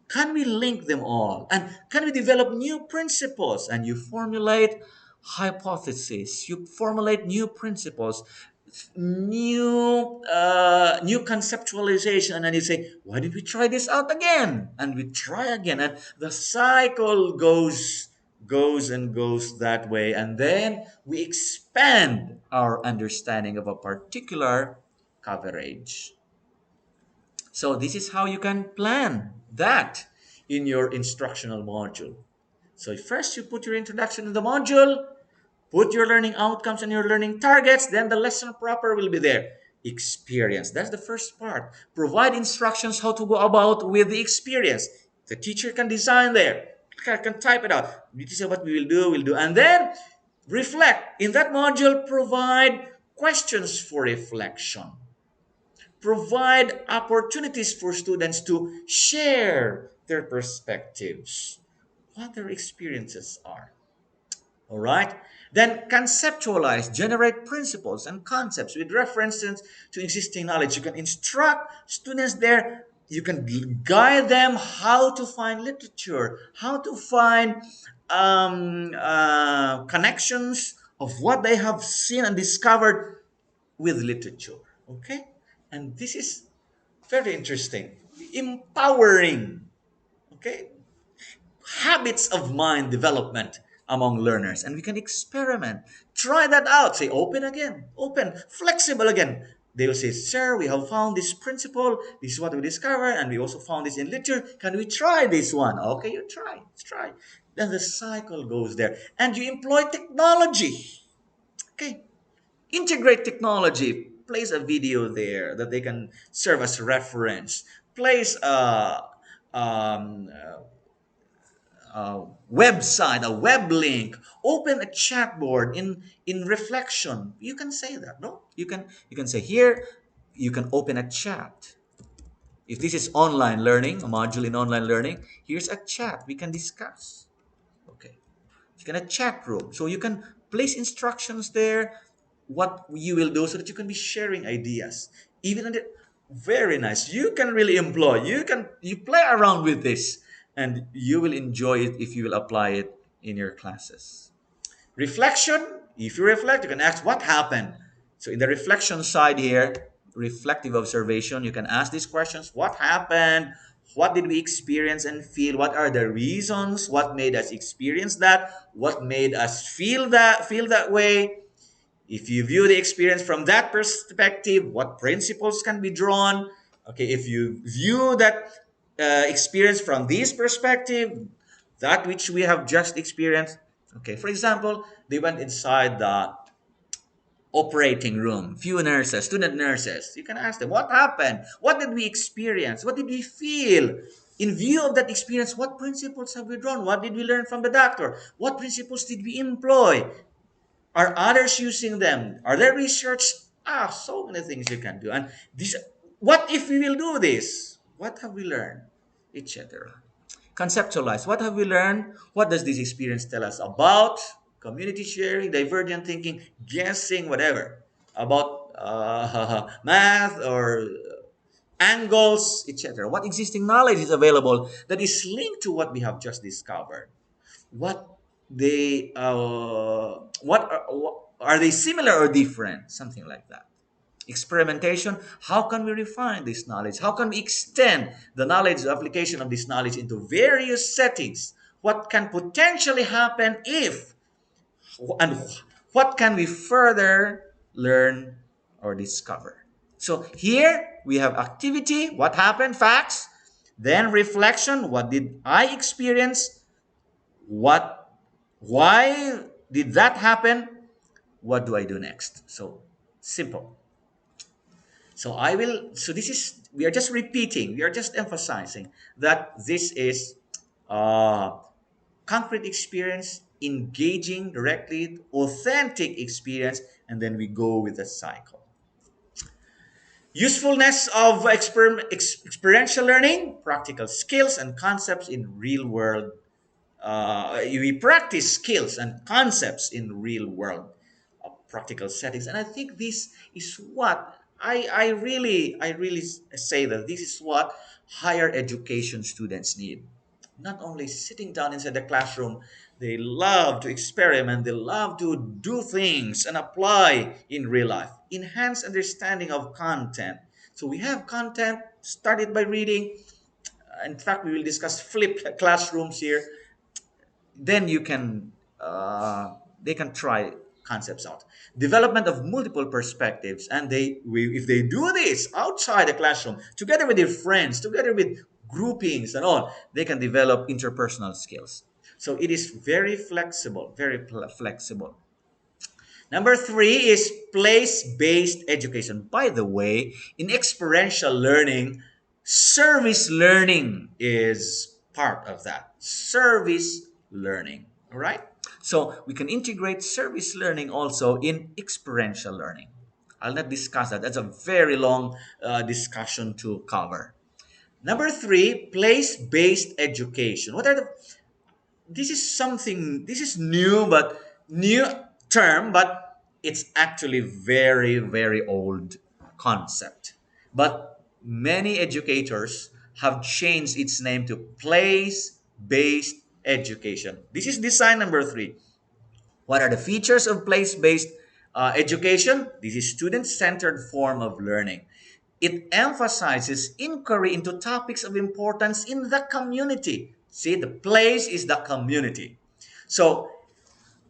Can we link them all? And can we develop new principles? And you formulate hypotheses, you formulate new principles, new conceptualization, and you say, why did we try this out again? And we try again, and the cycle goes and goes that way, and then we expand our understanding of a particular coverage. So this is how you can plan that in your instructional module. So first you put your introduction in the module, put your learning outcomes and your learning targets, then the lesson proper will be there. Experience. That's the first part. Provide instructions how to go about with the experience. The teacher can design there. Can type it out. This is what we will do, And then reflect. In that module, provide questions for reflection. Provide opportunities for students to share their perspectives, what their experiences are. All right? Then conceptualize, generate principles and concepts with references to existing knowledge. You can instruct students there. You can guide them how to find literature, how to find connections of what they have seen and discovered with literature. Okay? And this is very interesting. Empowering. Okay? Habits of mind development among learners. And we can experiment. Try that out. Say, open again. Open. Flexible again. They will say, sir, we have found this principle. This is what we discovered. And we also found this in literature. Can we try this one? Okay, you try. Let's try. Then the cycle goes there. And you employ technology. Okay, integrate technology. Place a video there that they can serve as reference. Place a website, a web link. Open a chat board in reflection. You can say that, no? You can say here. You can open a chat. If this is online learning, a module in online learning, here's a chat we can discuss. Okay. You can a chat room. So you can place instructions there, what you will do so that you can be sharing ideas. Even in the, very nice. You can really employ. You play around with this and you will enjoy it if you will apply it in your classes. Reflection. If you reflect, you can ask what happened. So in the reflection side here, reflective observation, you can ask these questions. What happened? What did we experience and feel? What are the reasons? What made us experience that? What made us feel that way? If you view the experience from that perspective, what principles can be drawn? Okay, if you view that experience from this perspective, that which we have just experienced. Okay, for example, they went inside the operating room, few nurses, student nurses. You can ask them, what happened? What did we experience? What did we feel? In view of that experience, what principles have we drawn? What did we learn from the doctor? What principles did we employ? Are others using them? Are there research? So many things you can do. And this, what if we will do this? What have we learned? Etc. Conceptualize. What have we learned? What does this experience tell us about community sharing, divergent thinking, guessing, whatever, about math or angles, etc. What existing knowledge is available that is linked to what we have just discovered? What they what are they similar or different? Something like that. Experimentation. How can we refine this knowledge? How can we extend the knowledge, the application of this knowledge into various settings? What can potentially happen if, and what can we further learn or discover? So here we have activity, what happened, facts, then reflection, what did I experience, what, why did that happen, what do I do next? So simple. So I will, so this is, we are just repeating, we are just emphasizing that this is uh, concrete experience, engaging directly, authentic experience, and then we go with the cycle. Usefulness of experiential learning, practical skills and concepts in real world. We practice skills and concepts in real world practical settings, and I think this is what I really say that this is what higher education students need. Not only sitting down inside the classroom, they love to experiment, they love to do things and apply in real life. Enhance understanding of content. So we have content started by reading. In fact, we will discuss flipped classrooms here. Then you can they can try concepts out. Development of multiple perspectives, and if they do this outside the classroom together with their friends, together with groupings and all, they can develop interpersonal skills. So it is very flexible, very flexible. Number three is place-based education. By the way, in experiential learning, service learning is part of that. Service learning. All right? So we can integrate service learning also in experiential learning. I'll not discuss that. That's a very long discussion to cover. Number three, place-based education. What are the this is something, this is new, but new term, but it's actually very old concept, but many educators have changed its name to place based education. This is design number three. What are the features of place-based education? This is student-centered form of learning. It emphasizes inquiry into topics of importance in the community. See, the place is the community. So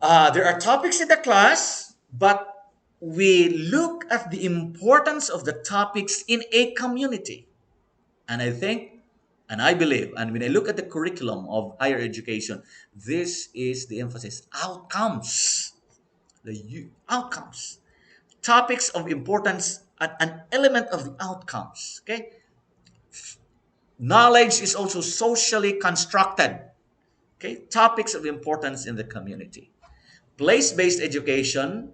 there are topics in the class, but we look at the importance of the topics in a community. And I think, and I believe, and when I look at the curriculum of higher education, this is the emphasis: outcomes, outcomes, topics of importance, an element of the outcomes. Okay, knowledge is also socially constructed. Okay, topics of importance in the community. Place-based education,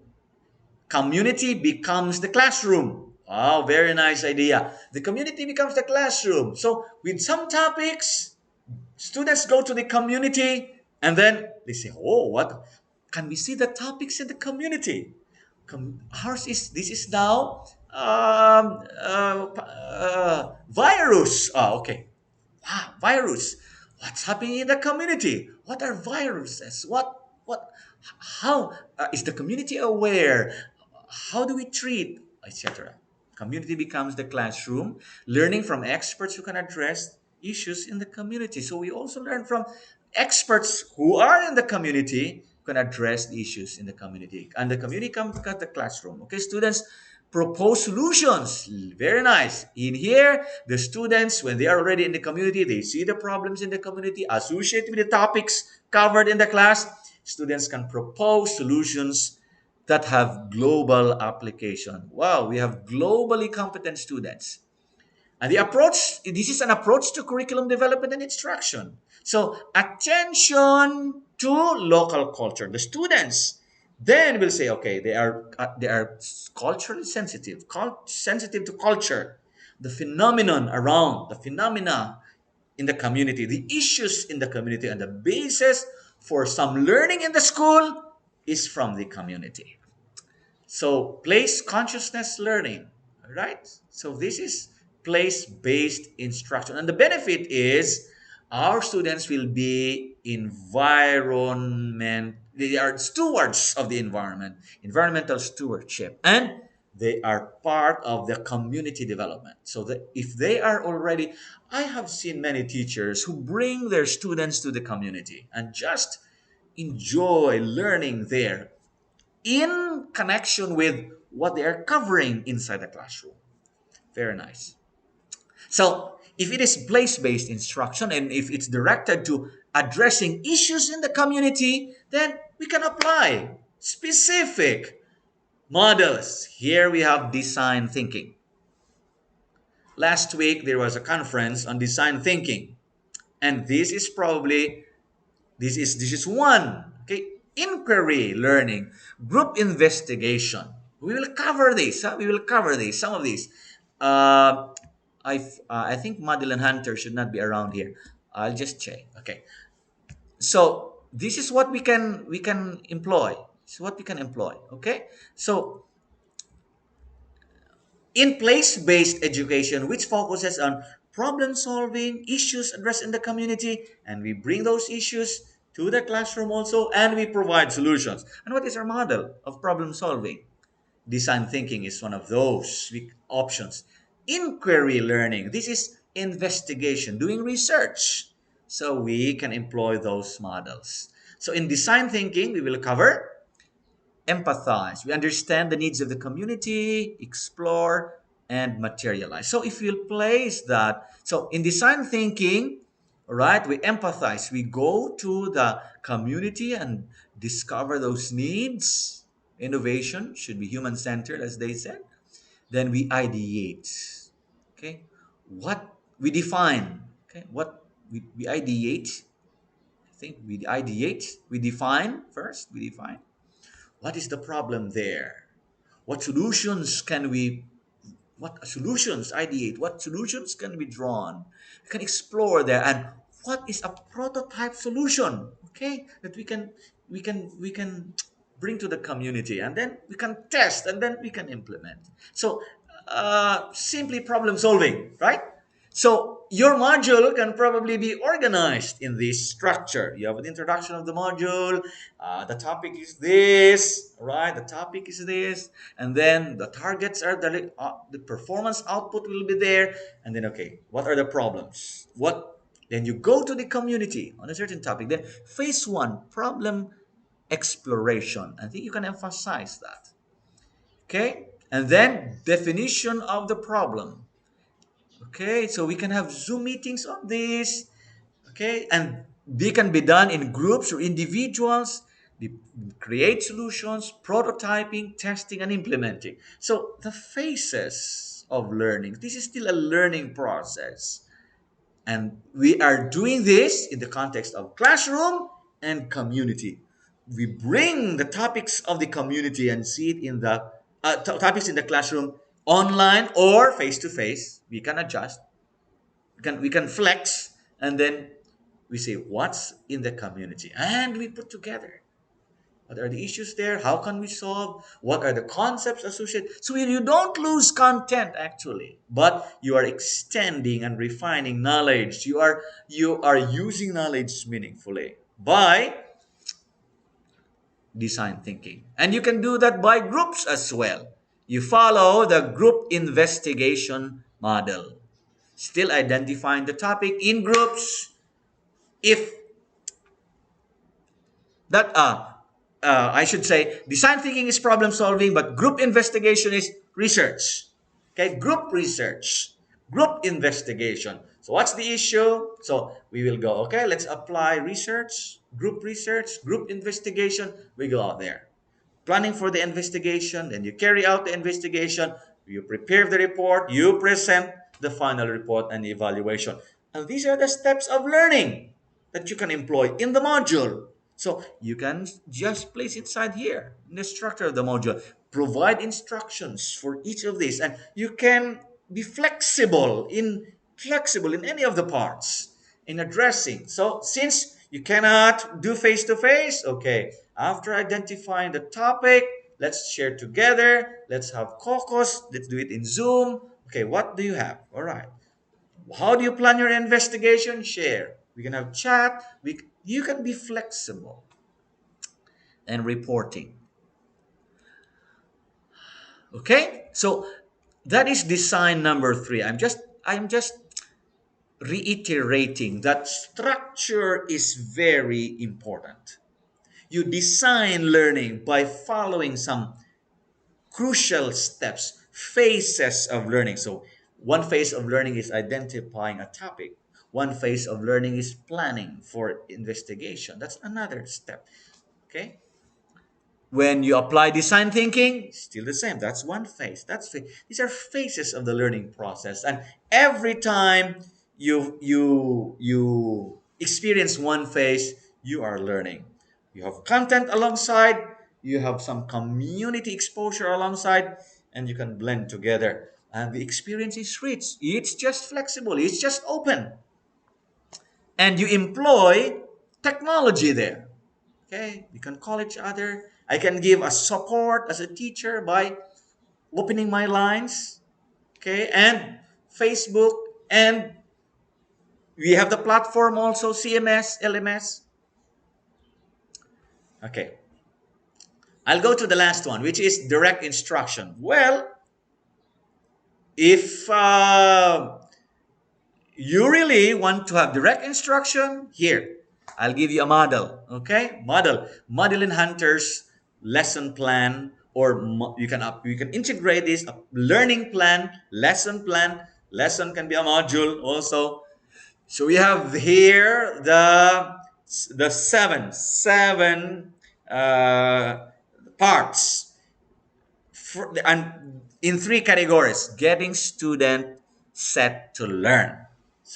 community becomes the classroom. Wow, very nice idea. The community becomes the classroom. So with some topics, students go to the community and then they say, "Oh, what can we see the topics in the community?" Ours is this is now virus. Oh, okay. Wow, virus. What's happening in the community? What are viruses? What? How is the community aware? How do we treat, etc.? Community becomes the classroom. Learning from experts who can address issues in the community. So we also learn from experts who are in the community who can address the issues in the community, and the community comes to the classroom. Okay, students propose solutions. Very nice. In here, the students, when they are already in the community, they see the problems in the community associated with the topics covered in the class. Students can propose solutions that have global application. Wow, we have globally competent students. And the approach, this is an approach to curriculum development and instruction. So attention to local culture. The students then will say, okay, they are culturally sensitive, sensitive to culture, the phenomenon around, the phenomena in the community, the issues in the community, and the basis for some learning in the school is from the community. So place consciousness learning, right? So this is place-based instruction. And the benefit is our students will be environment, they are stewards of the environment, environmental stewardship, and they are part of the community development. So that if they are already, I have seen many teachers who bring their students to the community and just enjoy learning there in connection with what they are covering inside the classroom. Very nice. So if it is place-based instruction and if it's directed to addressing issues in the community, then we can apply specific models. Here we have design thinking. Last week there was a conference on design thinking, and this is one. Okay, inquiry learning, group investigation. We will cover this. Huh? We will cover this. Some of these. Uh, I think Madeline Hunter should not be around here. I'll just check. Okay. So this is what we can employ. This is what we can employ. Okay. So in place-based education, which focuses on problem solving, issues addressed in the community, and we bring those issues to the classroom also, and we provide solutions. And what is our model of problem solving? Design thinking is one of those options. Inquiry learning, this is investigation, doing research. So we can employ those models. So in design thinking, we will cover empathize. We understand the needs of the community, explore, and materialize. So if you place that, so in design thinking, right, we empathize. We go to the community and discover those needs. Innovation should be human centered, as they said. Then we ideate. Okay, what we define. Okay, what we ideate. I think we ideate. We define first. We define what is the problem there? What solutions can we what solutions ideate? What solutions can be drawn? We can explore there and what is a prototype solution? Okay, that we can bring to the community and then we can test and then we can implement. So simply problem solving, right? So your module can probably be organized in this structure. You have an introduction of the module. The topic is this, right? The topic is this, and then the targets are the performance output will be there, and then okay, what are the problems? What then you go to the community on a certain topic. Then phase one, problem exploration. I think you can emphasize that. Okay, and then definition of the problem. Okay, so we can have Zoom meetings on this. Okay, and they can be done in groups or individuals. We create solutions, prototyping, testing, and implementing. So the phases of learning. This is still a learning process. And we are doing this in the context of classroom and community. We bring the topics of the community and see it in the topics in the classroom online or face to face. We can adjust, we can flex, and then we say what's in the community and we put together what are the issues there, how can we solve, what are the concepts associated, so you don't lose content actually, but you are extending and refining knowledge. You are using knowledge meaningfully by design thinking, and you can do that by groups as well. You follow the group investigation model, still identifying the topic in groups. If that I should say design thinking is problem solving, but group investigation is research. Okay, group research, group investigation. So what's the issue? So we will go, okay, let's apply research, group investigation. We go out there planning for the investigation, then you carry out the investigation, you prepare the report, you present the final report and evaluation. And these are the steps of learning that you can employ in the module. So you can just place inside here in the structure of the module, provide instructions for each of these, and you can be flexible in any of the parts in addressing. So since you cannot do face to face, okay, after identifying the topic, let's share together, let's have caucus, let's do it in Zoom. Okay, what do you have? All right. How do you plan your investigation? Share. We can have chat. You can be flexible and reporting. Okay? So that is design number 3. I'm just reiterating that structure is very important. You design learning by following some crucial steps, phases of learning. So One phase of learning is identifying a topic. One phase of learning is planning for investigation. That's another step. Okay. When you apply design thinking, still the same. That's one phase. These are phases of the learning process. And every time you experience one phase, you are learning. You have content alongside, you have some community exposure alongside, and you can blend together. And the experience is rich. It's just flexible. It's just open. And you employ technology there. Okay, you can call each other. I can give a support as a teacher by opening my lines. Okay, and Facebook, and we have the platform also, CMS, LMS. Okay, I'll go to the last one, which is direct instruction. Well, if you really want to have direct instruction, here I'll give you a model. Okay, model in Hunter's lesson plan, or you can integrate this a learning plan, lesson plan. Lesson can be a module also. So we have here the seven parts and in three categories: getting student set to learn.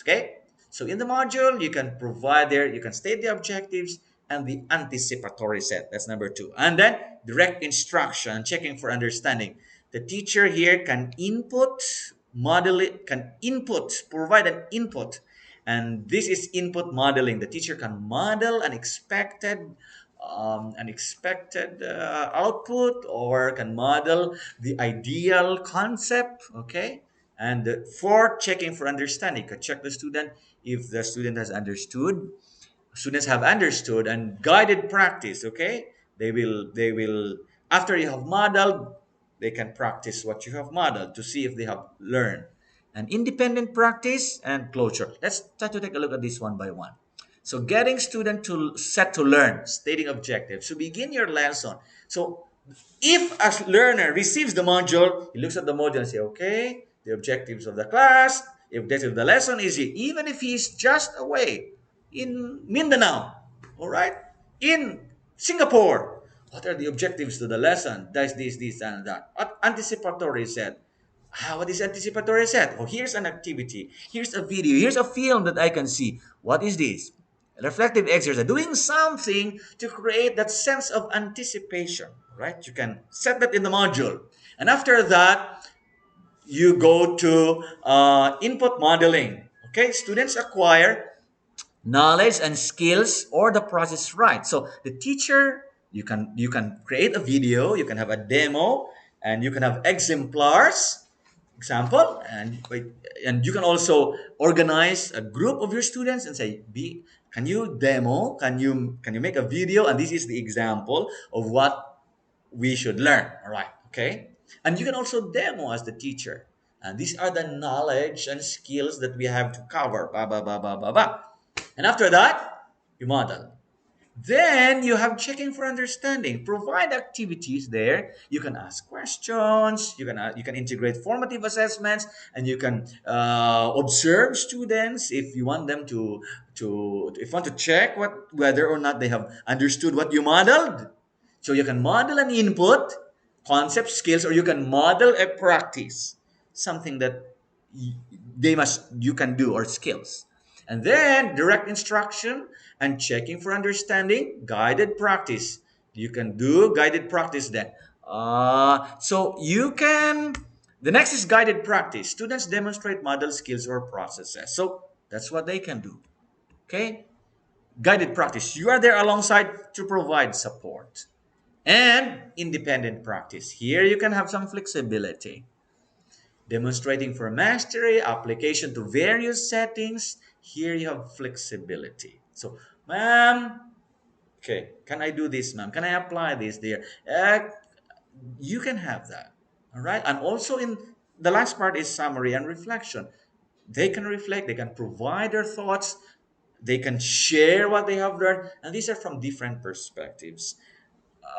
Okay, so in the module you can provide there, you can state the objectives and the anticipatory set. That's number two. And then direct instruction, checking for understanding. The teacher here can input, model it, can input, provide an input, and this is input modeling. The teacher can model an expected output, or can model the ideal concept. Okay, and for checking for understanding, you can check the student if the student has understood. Students have understood, and guided practice. Okay, they will after you have modeled, they can practice what you have modeled to see if they have learned. And independent practice and closure. Let's try to take a look at this one by one. So getting student to set to learn, stating objectives. So begin your lesson. So if a learner receives the module, he looks at the module and say, okay, the objectives of the class, the objective of the lesson is here. Even if he's just away in Mindanao, all right, in Singapore, what are the objectives to the lesson? That's this, and that. Anticipatory set. What is anticipatory set? Oh, here's an activity. Here's a video. Here's a film that I can see. What is this? Reflective exercise. Doing something to create that sense of anticipation, right? You can set that in the module. And after that, you go to input modeling. Okay, students acquire knowledge and skills or the process right. So the teacher, you can create a video, you can have a demo, and you can have exemplars example, and you can also organize a group of your students and say, be can you demo, can you make a video, and this is the example of what we should learn. All right, okay. And you can also demo as the teacher, and these are the knowledge and skills that we have to cover, ba ba ba ba ba ba. And after that, you model. Then you have checking for understanding. Provide activities there. You can ask questions. You can integrate formative assessments, and you can observe students if you want them to if you want to check whether or not they have understood what you modeled. So you can model an input, concept, skills, or you can model a practice, something that you can do, or skills. And then direct instruction and checking for understanding, guided practice. You can do guided practice then. So you can. The next is guided practice. Students demonstrate model skills or processes. So that's what they can do. Okay, guided practice. You are there alongside to provide support. And independent practice. Here you can have some flexibility. Demonstrating for mastery, application to various settings. Here you have flexibility. So, ma'am, okay, can I do this, ma'am? Can I apply this there? You can have that. All right. And also in the last part is summary and reflection. They can reflect, they can provide their thoughts, they can share what they have learned, and these are from different perspectives.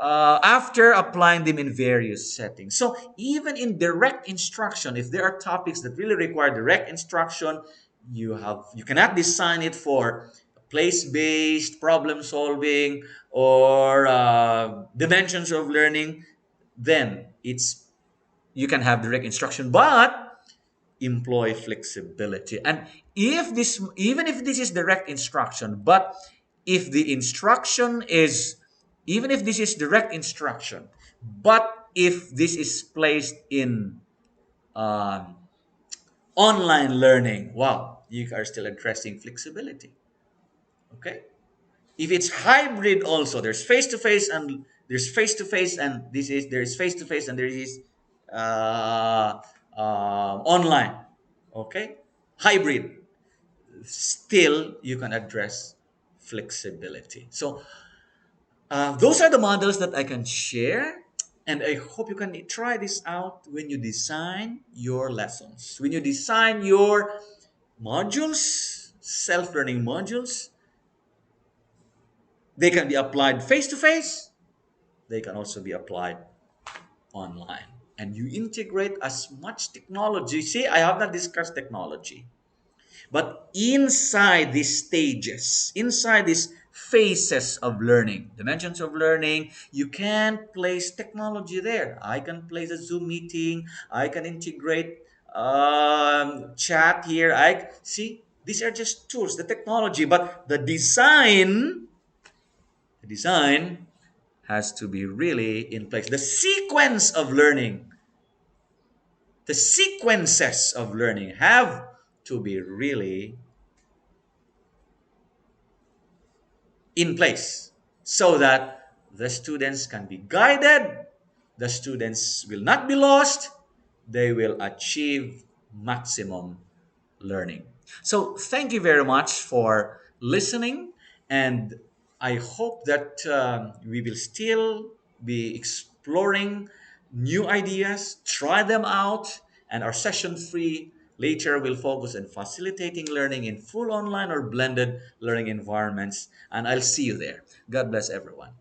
after applying them in various settings. So even in direct instruction, if there are topics that really require direct instruction, you cannot design it for place-based problem solving or dimensions of learning. Then it's you can have direct instruction, but employ flexibility. And if this, even if this is direct instruction, but if the instruction is, even if this is direct instruction, but if this is placed in um, online learning, wow, you are still addressing flexibility. Okay. If it's hybrid, also there's face to face and there's face to face, and this is there is face to face and there is online. Okay, hybrid. Still, you can address flexibility. So those are the models that I can share. And I hope you can try this out when you design your lessons, when you design your modules, self learning modules. They can be applied face to face, they can also be applied online. And you integrate as much technology. See, I have not discussed technology. But inside these stages, inside these phases of learning, dimensions of learning, you can place technology there. I can place a Zoom meeting. I can integrate chat here. I see these are just tools, the technology, but the design has to be really in place. The sequences of learning have to be really in place so that the students can be guided, the students will not be lost, they will achieve maximum learning. So, thank you very much for listening, and I hope that we will still be exploring new ideas, try them out, and our session free later will focus on facilitating learning in full online or blended learning environments. And I'll see you there. God bless everyone.